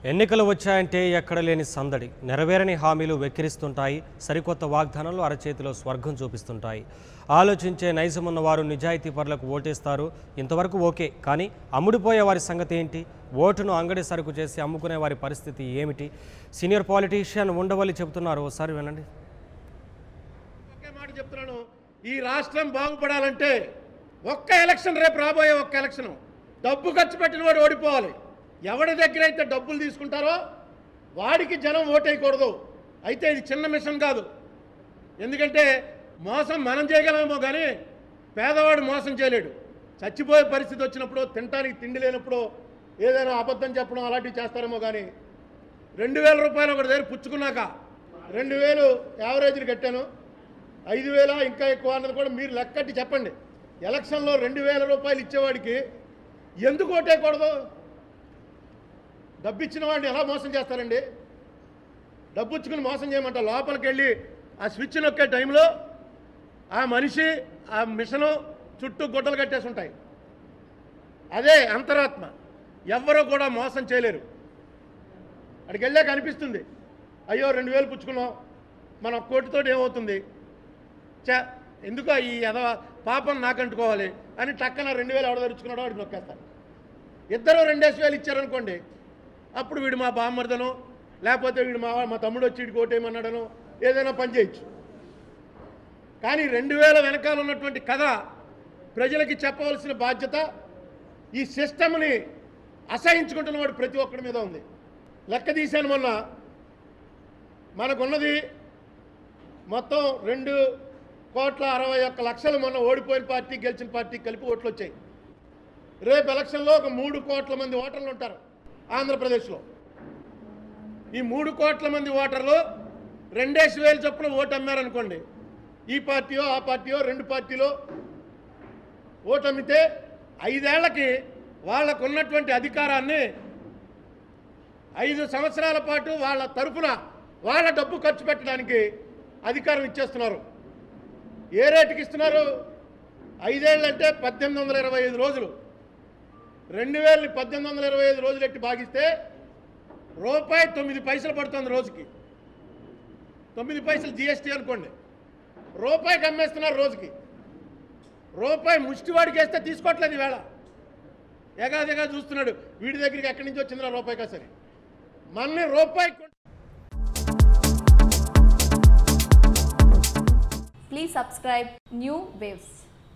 ఎన్నికలు వచ్చాయంటే ఎక్కడ లేని సందడి, నెరవేరని హామీలు వెక్కిరిస్తుంటాయి, సరికొత్త వాగ్దానాలు అరచేతిలో స్వర్గం చూపిస్తుంటాయి. ఆలోచించే నైజమున్న వారు నిజాయితీ పరులకు ఓటేస్తారు. ఇంతవరకు ఓకే, కానీ అమ్ముడిపోయే వారి సంగతి ఏంటి? ఓటును అంగడి సరుకు చేసి అమ్ముకునే వారి పరిస్థితి ఏమిటి? సీనియర్ పాలిటీషియన్ ఉండవల్లి చెబుతున్నారు, ఒకసారి వినండి. ఒకే మాట చెప్తున్నాను, ఈ రాష్ట్రం బాగుపడాలంటే ఒక్క ఎలక్షన్, రేపు రాబోయే ఒక్క ఎలక్షన్, డబ్బు ఖర్చు పెట్టిన వాడు ఓడిపోవాలి. ఎవరి దగ్గర అయితే డబ్బులు తీసుకుంటారో వాడికి జనం ఓటేయకూడదు. అయితే ఇది చిన్న మిషన్ కాదు, ఎందుకంటే మోసం మనం చేయగలమేమో కానీ పేదవాడు మోసం చేయలేడు. చచ్చిపోయే పరిస్థితి వచ్చినప్పుడు, తినడానికి తిండి లేనప్పుడు ఏదైనా అబద్ధం చెప్పడం అలాంటివి చేస్తారేమో కానీ 2000 రూపాయలు ఒకటి దగ్గర పుచ్చుకున్నాక 2000 యావరేజ్ని కట్టాను, 5000 ఇంకా ఎక్కువ అన్నది కూడా మీరు లెక్కట్టి చెప్పండి. ఎలక్షన్లో 2000 రూపాయలు ఇచ్చేవాడికి ఎందుకు ఓటేయకూడదు? డబ్బు ఇచ్చిన వాడిని ఎలా మోసం చేస్తారండి? డబ్బు ఇచ్చుకుని మోసం చేయమంట. లోపలికి వెళ్ళి ఆ స్విచ్ నొక్కే టైంలో ఆ మనిషి, ఆ మిషను చుట్టూ గుడ్డలు కట్టేసి ఉంటాయి. అదే అంతరాత్మ. ఎవ్వరూ కూడా మోసం చేయలేరు. అక్కడికి వెళ్ళాక అనిపిస్తుంది, అయ్యో 2000 పుచ్చుకున్నాం, మన కోటితో ఏమవుతుంది, ఎందుకు ఈ పాపం నాకంటుకోవాలి అని టక్కన 2000 ఎవడ తెరుచుకున్నాడో వాడికి నొక్కేస్తారు. ఇద్దరు 2000 ఇచ్చారనుకోండి, అప్పుడు వీడు మా బామ్మర్దనో లేకపోతే వీడు మా తమ్ముడు వచ్చి వీడికి ఓటేయమన్నాడనో ఏదైనా పని చేయొచ్చు. కానీ 2000 వెనకాల ఉన్నటువంటి కథ ప్రజలకి చెప్పవలసిన బాధ్యత ఈ సిస్టమ్ని అసహించుకుంటున్నవాడు ప్రతి ఒక్కడి మీద ఉంది. లెక్క తీశాను మొన్న, మనకున్నది మొత్తం 2,61,00,000 మొన్న ఓడిపోయిన పార్టీ గెలిచిన పార్టీ కలిపి ఓట్లు వచ్చాయి. రేపు ఎలక్షన్లో ఒక 3 కోట్ల మంది ఓటర్లు ఉంటారు ఆంధ్రప్రదేశ్లో. ఈ 3 కోట్ల మంది ఓటర్లు 2000 చొప్పున ఓటు అమ్మారనుకోండి, ఈ పార్టీయో ఆ పార్టీయో 2 పార్టీలో ఓటు అమ్మితే 5 ఏళ్లకి వాళ్ళకు ఉన్నటువంటి అధికారాన్ని 5 సంవత్సరాల పాటు వాళ్ళ తరఫున వాళ్ళ డబ్బు ఖర్చు పెట్టడానికి అధికారం ఇచ్చేస్తున్నారు. ఏ రేటుకి ఇస్తున్నారు? 5 ఏళ్ళు అంటే 1825 రోజులు. 2000ని 1825 రోజులు ఎట్టి భాగిస్తే రూపాయి 9 పైసలు పడుతుంది రోజుకి. 9 పైసలు జిఎస్టీ అనుకోండి, రూపాయికి అమ్మేస్తున్నారు రోజుకి. రూపాయి ముష్టివాడికి వేస్తే తీసుకోవట్లేదు. ఈవేళ ఎగాదిగా చూస్తున్నాడు, వీడి దగ్గరికి ఎక్కడి నుంచి వచ్చిందిరా రూపాయికా సరే, మళ్ళీ రూపాయి. Please subscribe New Waves.